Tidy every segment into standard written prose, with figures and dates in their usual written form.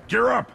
Gear up!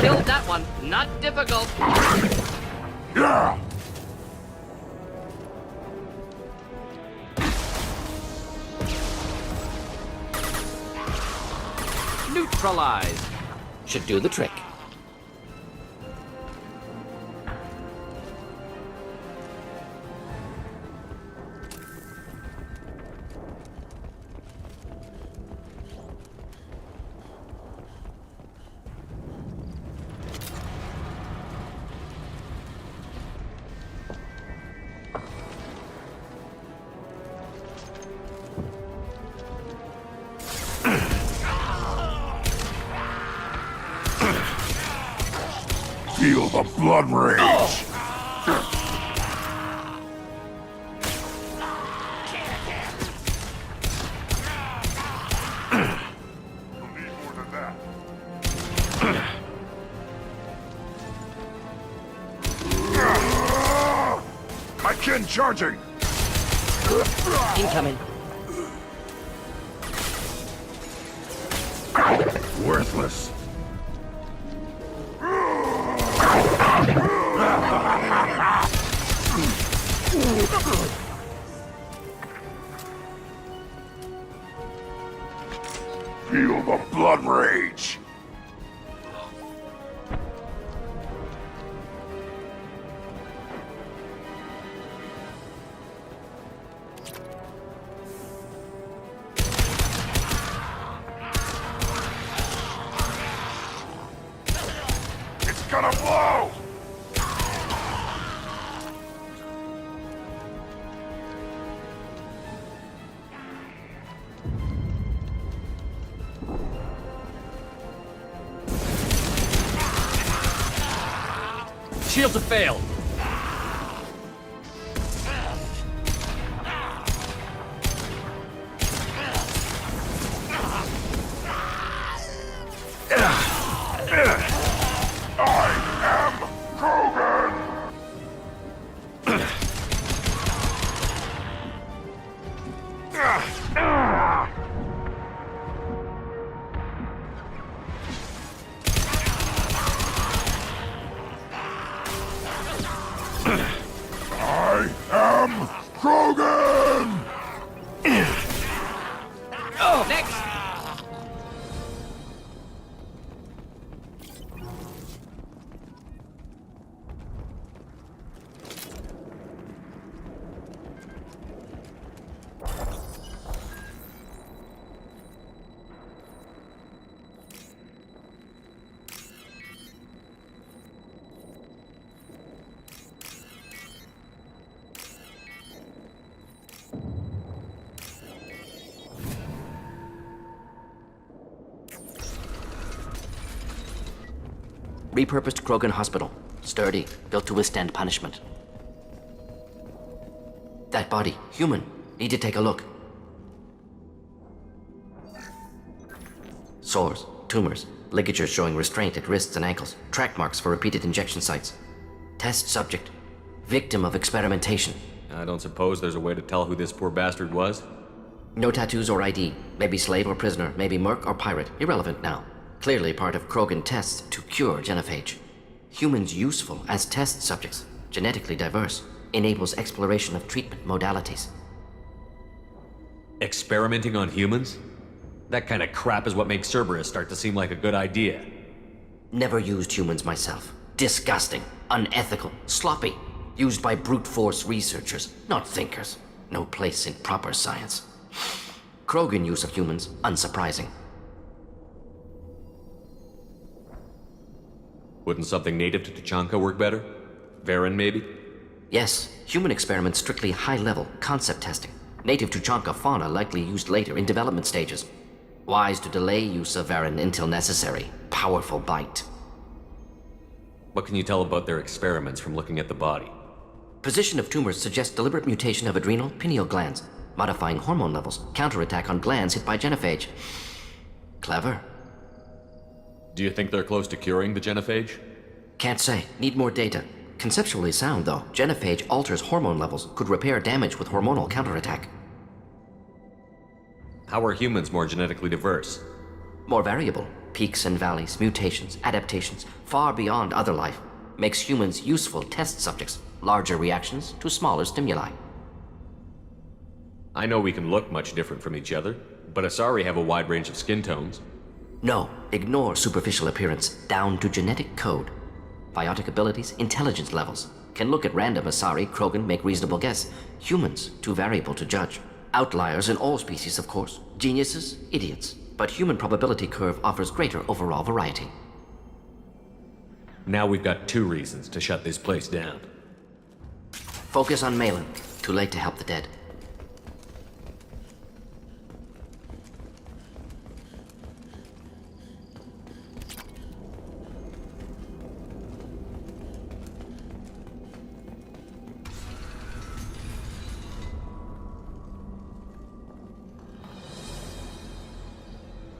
Killed that one. Not difficult. Yeah! Neutralized. Should do the trick. Feel the blood rage! You'll need more than that. My kin charging! Incoming. Worthless. Feel the blood rage! It's gonna blow! Shields have failed. I am Krogan! I am Krogan! Oh, next. Repurposed Krogan hospital. Sturdy, built to withstand punishment. That body, human. Need to take a look. Sores, tumors, ligatures showing restraint at wrists and ankles, track marks for repeated injection sites. Test subject, victim of experimentation. I don't suppose there's a way to tell who this poor bastard was? No tattoos or ID. Maybe slave or prisoner, maybe merc or pirate. Irrelevant now. Clearly part of Krogan tests to cure genophage. Humans useful as test subjects, genetically diverse, enables exploration of treatment modalities. Experimenting on humans? That kind of crap is what makes Cerberus start to seem like a good idea. Never used humans myself. Disgusting, unethical, sloppy. Used by brute force researchers, not thinkers. No place in proper science. Krogan use of humans, unsurprising. Wouldn't something native to Tachanka work better? Varen, maybe? Yes, human experiments strictly high-level concept testing. Native Tuchanka fauna likely used later in development stages. Wise to delay use of Varan until necessary. Powerful bite. What can you tell about their experiments from looking at the body? Position of tumors suggests deliberate mutation of adrenal pineal glands, modifying hormone levels, counterattack on glands hit by genophage. Clever. Do you think they're close to curing the genophage? Can't say. Need more data. Conceptually sound, though. Genophage alters hormone levels, could repair damage with hormonal counterattack. How are humans more genetically diverse? More variable. Peaks and valleys, mutations, adaptations, far beyond other life. Makes humans useful test subjects. Larger reactions to smaller stimuli. I know we can look much different from each other, but Asari have a wide range of skin tones. No, ignore superficial appearance, down to genetic code. Biotic abilities, intelligence levels. Can look at random Asari, Krogan, make reasonable guess. Humans, too variable to judge. Outliers in all species, of course. Geniuses, idiots. But human probability curve offers greater overall variety. Now we've got 2 reasons to shut this place down. Focus on Malon. Too late to help the dead.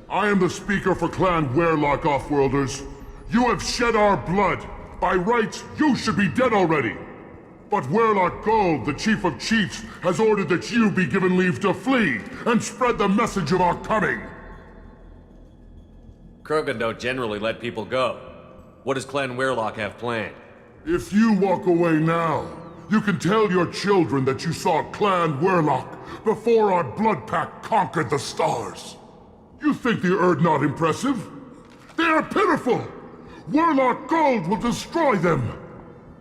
I am the speaker for Clan Werlock, Offworlders. You have shed our blood. By rights, you should be dead already. But Werlock Gold, the Chief of Chiefs, has ordered that you be given leave to flee and spread the message of our coming. Krogan don't generally let people go. What does Clan Werlock have planned? If you walk away now, you can tell your children that you saw Clan Werlock before our blood pact conquered the stars. You think the Erd not impressive? They are pitiful! Werlock Gold will destroy them!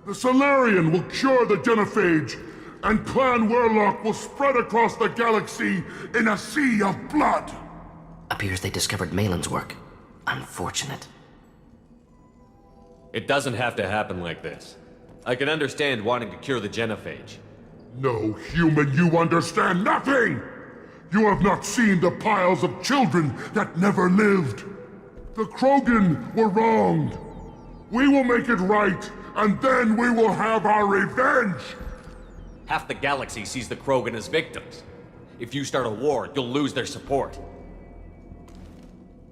The Solarian will cure the genophage, and Clan Werlock will spread across the galaxy in a sea of blood! Appears they discovered Malon's work. Unfortunate. It doesn't have to happen like this. I can understand wanting to cure the genophage. No, human, you understand nothing! You have not seen the piles of children that never lived. The Krogan were wronged. We will make it right, and then we will have our revenge! Half the galaxy sees the Krogan as victims. If you start a war, you'll lose their support.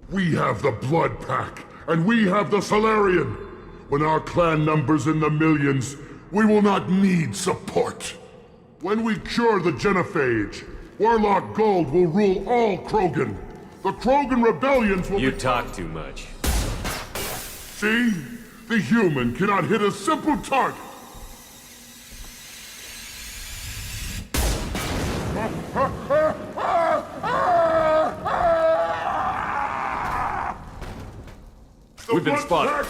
We have the Blood Pack, and we have the Solarian. When our clan numbers in the millions, we will not need support. When we cure the genophage, Werlock Gold will rule all Krogan. The Krogan rebellions will You talk too much. See? The human cannot hit a simple target. We've been spotted.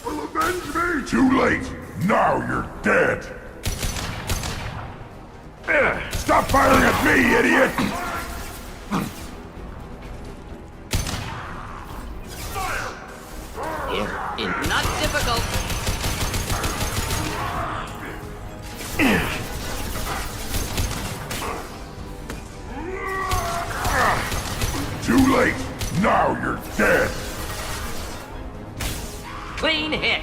Will avenge me! Too late! Now you're dead! Stop firing at me, idiot! Not difficult. Too late! Now you're dead! Clean hit.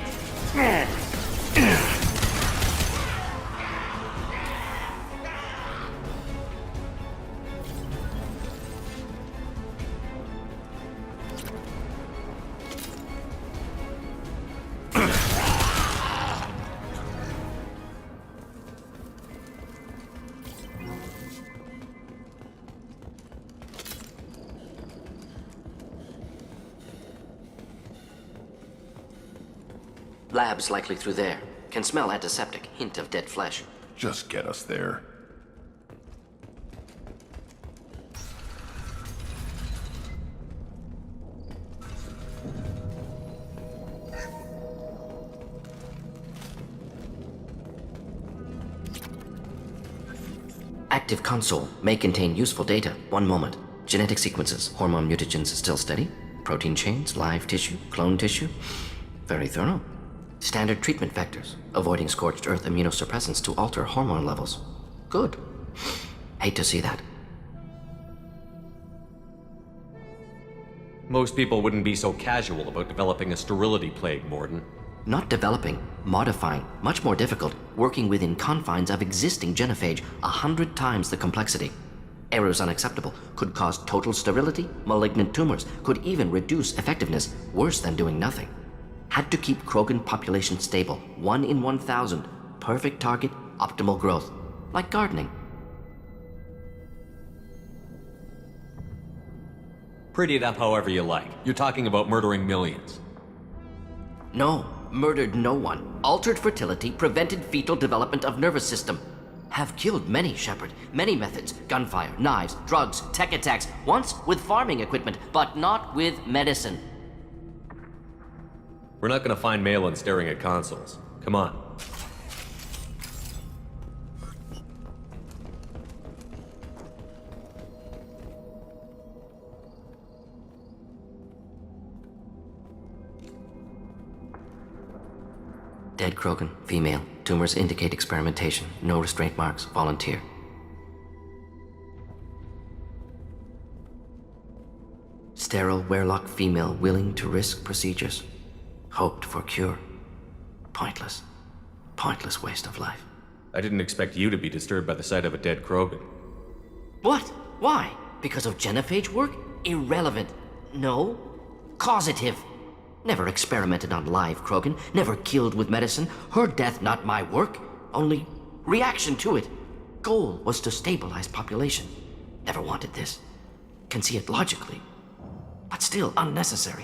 Lab's likely through there. Can smell antiseptic, hint of dead flesh. Just get us there. Active console may contain useful data. One moment. Genetic sequences, hormone mutagens still steady. Protein chains, live tissue, clone tissue. Very thorough. Standard treatment vectors, avoiding scorched earth immunosuppressants to alter hormone levels. Good. Hate to see that. Most people wouldn't be so casual about developing a sterility plague, Morden. Not developing, modifying, much more difficult, working within confines of existing genophage, 100 times the complexity. Errors unacceptable, could cause total sterility, malignant tumors, could even reduce effectiveness, worse than doing nothing. Had to keep Krogan population stable, 1 in 1,000, perfect target, optimal growth, like gardening. Pretty it up however you like. You're talking about murdering millions. No, murdered no one. Altered fertility, prevented fetal development of nervous system. Have killed many, Shepard. Many methods. Gunfire, knives, drugs, tech attacks. Once with farming equipment, but not with medicine. We're not gonna find Malon staring at consoles. Come on. Dead Krogan, female. Tumors indicate experimentation. No restraint marks. Volunteer. Sterile Werelock female willing to risk procedures. Hoped for cure. Pointless. Pointless waste of life. I didn't expect you to be disturbed by the sight of a dead Krogan. What? Why? Because of genophage work? Irrelevant. No. Causative. Never experimented on live Krogan, never killed with medicine. Her death not my work, only reaction to it. Goal was to stabilize population. Never wanted this. Can see it logically. But still unnecessary.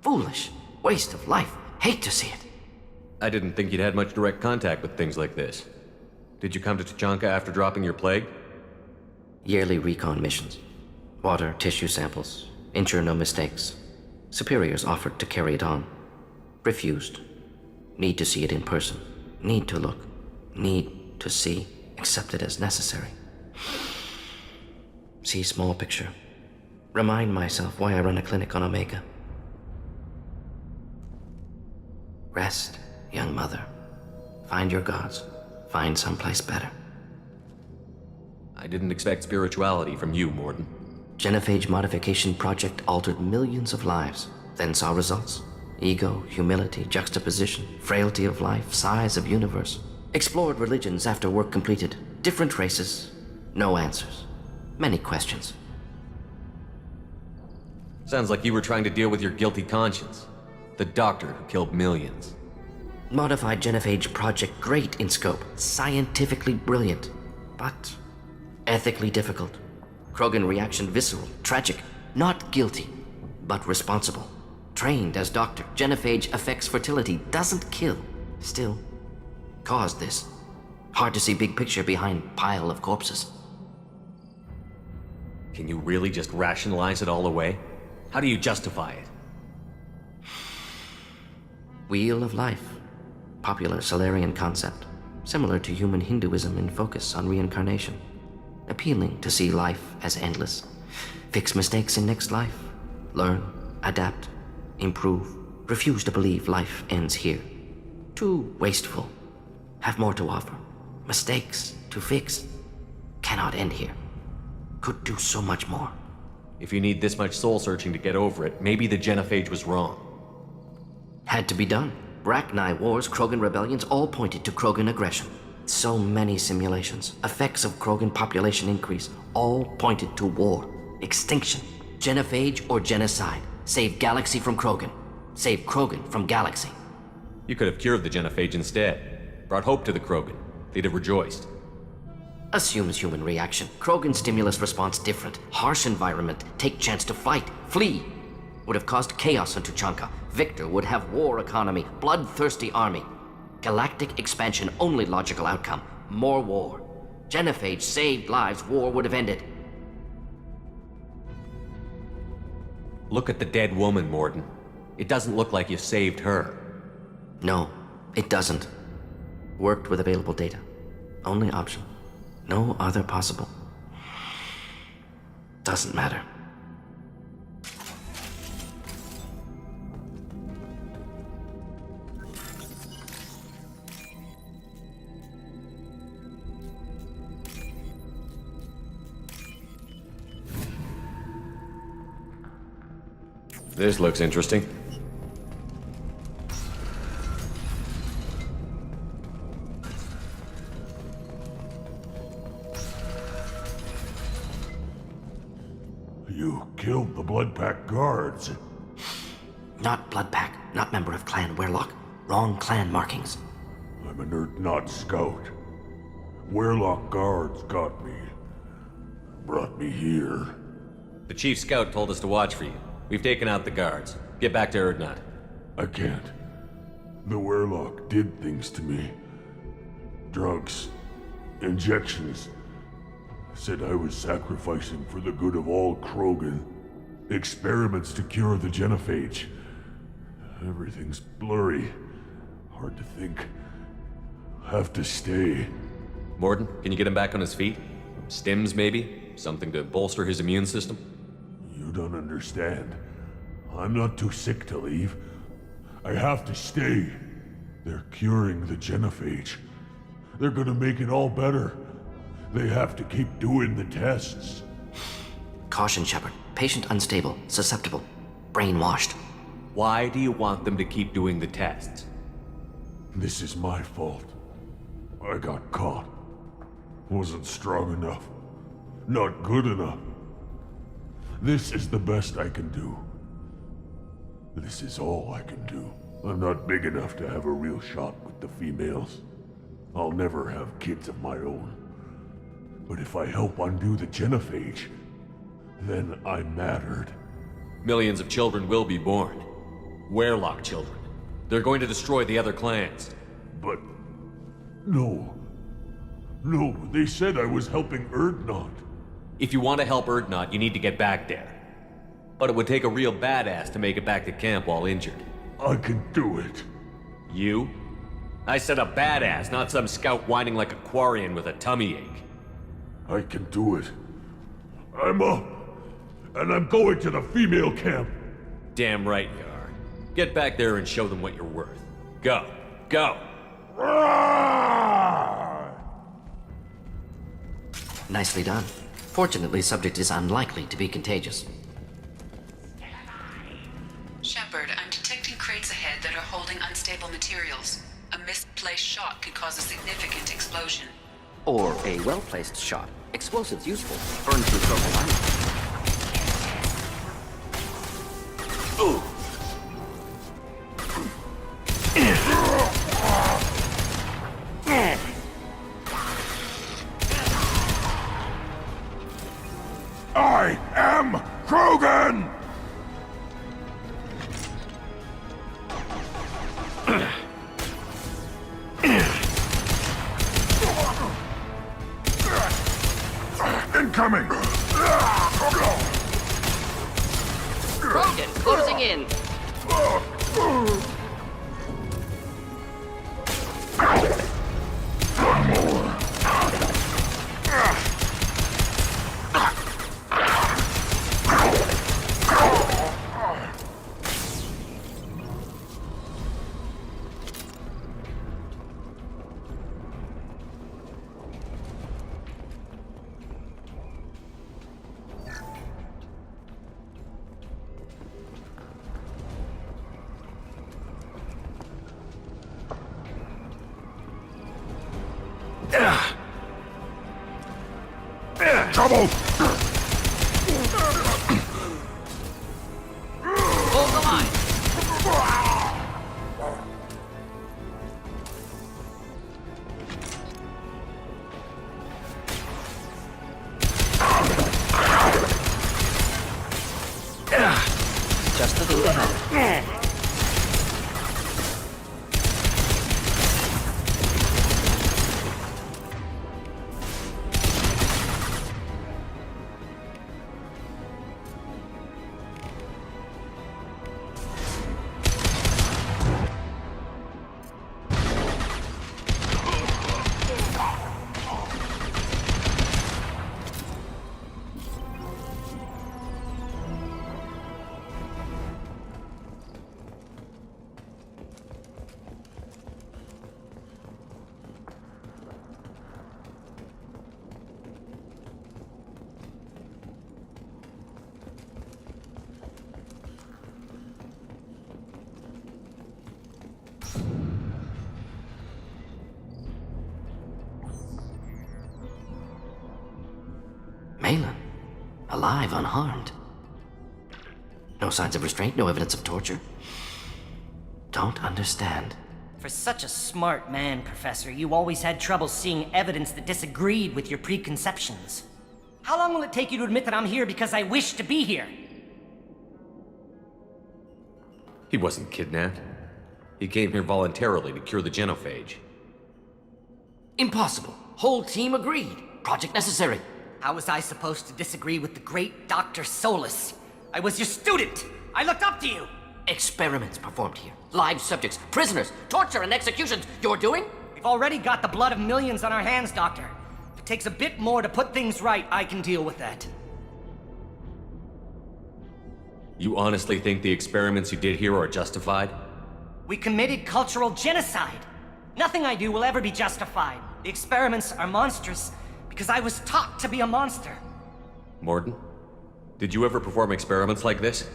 Foolish. Waste of life. Hate to see it. I didn't think you'd had much direct contact with things like this. Did you come to Tuchanka after dropping your plague? Yearly recon missions. Water, tissue samples. Ensure no mistakes. Superiors offered to carry it on. Refused. Need to see it in person. Need to look. Need to see. Accept it as necessary. See small picture. Remind myself why I run a clinic on Omega. Rest, young mother. Find your gods. Find someplace better. I didn't expect spirituality from you, Morden. Genophage modification project altered millions of lives, then saw results. Ego, humility, juxtaposition, frailty of life, size of universe. Explored religions after work completed. Different races. No answers. Many questions. Sounds like you were trying to deal with your guilty conscience. The doctor who killed millions. Modified genophage project great in scope. Scientifically brilliant. But ethically difficult. Krogan reaction visceral, tragic, not guilty, but responsible. Trained as doctor, genophage affects fertility, doesn't kill. Still, caused this. Hard to see big picture behind pile of corpses. Can you really just rationalize it all away? How do you justify it? Wheel of life. Popular Solarian concept. Similar to human Hinduism in focus on reincarnation. Appealing to see life as endless. Fix mistakes in next life. Learn, adapt, improve. Refuse to believe life ends here. Too wasteful. Have more to offer. Mistakes to fix. Cannot end here. Could do so much more. If you need this much soul searching to get over it, maybe the genophage was wrong. Had to be done. Rachni wars, Krogan rebellions all pointed to Krogan aggression. So many simulations, effects of Krogan population increase, all pointed to war, extinction, genophage or genocide. Save galaxy from Krogan. Save Krogan from galaxy. You could have cured the genophage instead. Brought hope to the Krogan. They'd have rejoiced. Assumes human reaction. Krogan stimulus response different. Harsh environment. Take chance to fight. Flee. Would have caused chaos on Tuchanka. Victor would have war economy. Bloodthirsty army. Galactic expansion, only logical outcome. More war. Genophage saved lives, war would have ended. Look at the dead woman, Morden. It doesn't look like you saved her. No, it doesn't. Worked with available data. Only option. No other possible. Doesn't matter. This looks interesting. You killed the Blood Pack guards. Not Blood Pack, not member of Clan Werlock. Wrong clan markings. I'm an Erdnot scout. Werlock guards got me. Brought me here. The chief scout told us to watch for you. We've taken out the guards. Get back to Erdnot. I can't. The Werlock did things to me. Drugs. Injections. Said I was sacrificing for the good of all Krogan. Experiments to cure the genophage. Everything's blurry. Hard to think. Have to stay. Morden, can you get him back on his feet? Stims, maybe? Something to bolster his immune system? You don't understand. I'm not too sick to leave. I have to stay. They're curing the genophage. They're gonna make it all better. They have to keep doing the tests. Caution, Shepard. Patient unstable, susceptible, brainwashed. Why do you want them to keep doing the tests? This is my fault. I got caught. Wasn't strong enough. Not good enough. This is the best I can do. This is all I can do. I'm not big enough to have a real shot with the females. I'll never have kids of my own. But if I help undo the genophage, then I mattered. Millions of children will be born. Werlock children. They're going to destroy the other clans. But... no. No, they said I was helping Erdnot. If you want to help Erdnot, you need to get back there. But it would take a real badass to make it back to camp while injured. I can do it. You? I said a badass, not some scout whining like a Quarian with a tummy ache. I can do it. I'm up. And I'm going to the female camp. Damn right you are. Get back there and show them what you're worth. Go. Go! Nicely done. Fortunately, subject is unlikely to be contagious. Shepard, I'm detecting crates ahead that are holding unstable materials. A misplaced shot could cause a significant explosion. Or a well-placed shot. Explosives useful. Burn through thermal armor. I am Krogan! Incoming! Krogan, closing in. Trouble! Hold the line. Just the thing to help. Malon, alive, unharmed. No signs of restraint, no evidence of torture. Don't understand. For such a smart man, Professor, you always had trouble seeing evidence that disagreed with your preconceptions. How long will it take you to admit that I'm here because I wish to be here? He wasn't kidnapped. He came here voluntarily to cure the genophage. Impossible. Whole team agreed. Project necessary. How was I supposed to disagree with the great Dr. Solus? I was your student! I looked up to you! Experiments performed here. Live subjects, prisoners, torture and executions. You're doing? We've already got the blood of millions on our hands, Doctor. If it takes a bit more to put things right, I can deal with that. You honestly think the experiments you did here are justified? We committed cultural genocide. Nothing I do will ever be justified. The experiments are monstrous because I was taught to be a monster. Morden, did you ever perform experiments like this?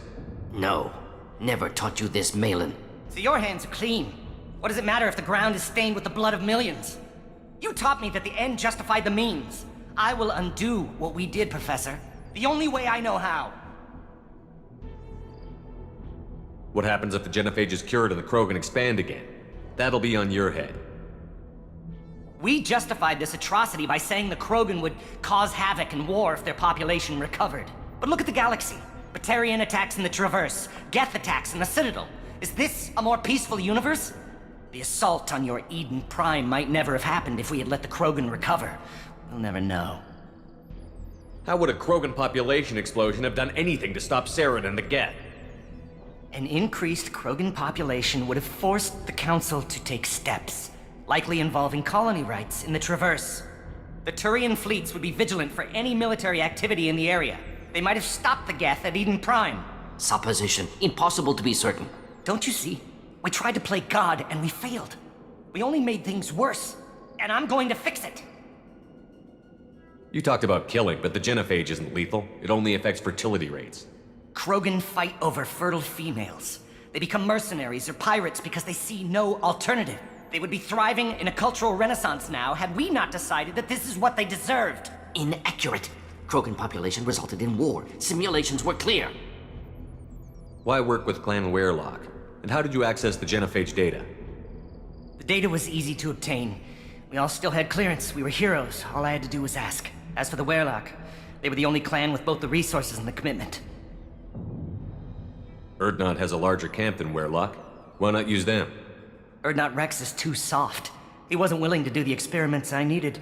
No. Never taught you this, Malon. So your hands are clean. What does it matter if the ground is stained with the blood of millions? You taught me that the end justified the means. I will undo what we did, Professor. The only way I know how. What happens if the genophage is cured and the Krogan expand again? That'll be on your head. We justified this atrocity by saying the Krogan would cause havoc and war if their population recovered. But look at the galaxy. Batarian attacks in the Traverse, Geth attacks in the Citadel. Is this a more peaceful universe? The assault on your Eden Prime might never have happened if we had let the Krogan recover. We'll never know. How would a Krogan population explosion have done anything to stop Saren and the Geth? An increased Krogan population would have forced the Council to take steps, likely involving colony rights in the Traverse. The Turian fleets would be vigilant for any military activity in the area. They might have stopped the Geth at Eden Prime. Supposition. Impossible to be certain. Don't you see? We tried to play God and we failed. We only made things worse, and I'm going to fix it. You talked about killing, but the genophage isn't lethal. It only affects fertility rates. Krogan fight over fertile females. They become mercenaries or pirates because they see no alternative. They would be thriving in a cultural renaissance now had we not decided that this is what they deserved. Inaccurate. Krogan population resulted in war. Simulations were clear. Why work with Clan Weirlock? And how did you access the genophage data? The data was easy to obtain. We all still had clearance. We were heroes. All I had to do was ask. As for the Weirlock, they were the only clan with both the resources and the commitment. Erdnot has a larger camp than Weirlock. Why not use them? Erdnot Rex is too soft. He wasn't willing to do the experiments I needed.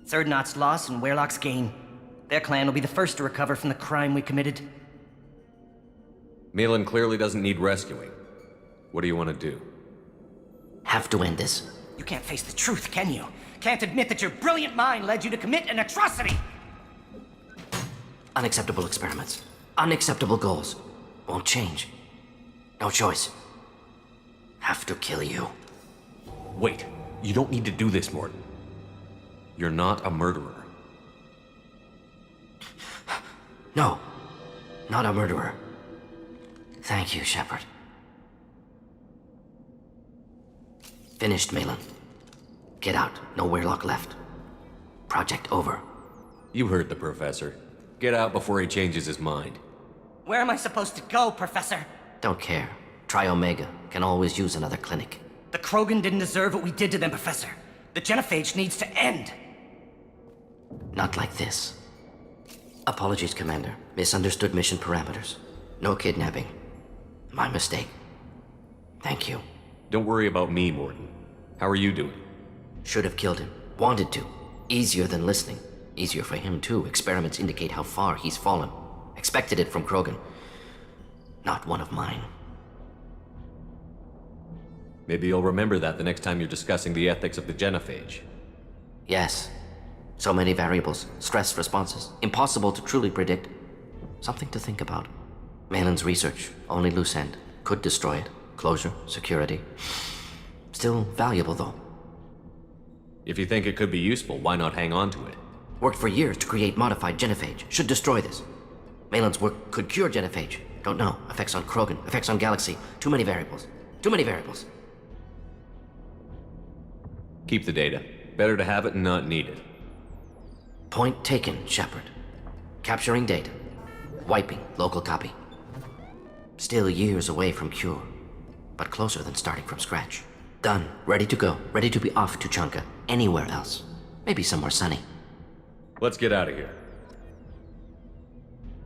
It's Erdnot's loss and Weirlock's gain. Their clan will be the first to recover from the crime we committed. Malon clearly doesn't need rescuing. What do you want to do? Have to end this. You can't face the truth, can you? Can't admit that your brilliant mind led you to commit an atrocity! Unacceptable experiments. Unacceptable goals. Won't change. No choice. Have to kill you. Wait, you don't need to do this, Morden. You're not a murderer. No. Not a murderer. Thank you, Shepard. Finished, Malon. Get out. No Weirlock left. Project over. You heard the professor. Get out before he changes his mind. Where am I supposed to go, Professor? Don't care. Try Omega. Can always use another clinic. The Krogan didn't deserve what we did to them, Professor. The genophage needs to end. Not like this. Apologies, Commander. Misunderstood mission parameters. No kidnapping. My mistake. Thank you. Don't worry about me, Morden. How are you doing? Should have killed him. Wanted to. Easier than listening. Easier for him, too. Experiments indicate how far he's fallen. Expected it from Krogan. Not one of mine. Maybe you'll remember that the next time you're discussing the ethics of the genophage. Yes. So many variables. Stress responses. Impossible to truly predict. Something to think about. Malon's research. Only loose end. Could destroy it. Closure. Security. Still valuable, though. If you think it could be useful, why not hang on to it? Worked for years to create modified genophage. Should destroy this. Malon's work could cure genophage. Don't know. Effects on Krogan. Effects on Galaxy. Too many variables. Too many variables. Keep the data. Better to have it and not need it. Point taken, Shepard. Capturing data. Wiping local copy. Still years away from cure, but closer than starting from scratch. Done. Ready to go. Ready to be off to Chunka. Anywhere else. Maybe somewhere sunny. Let's get out of here.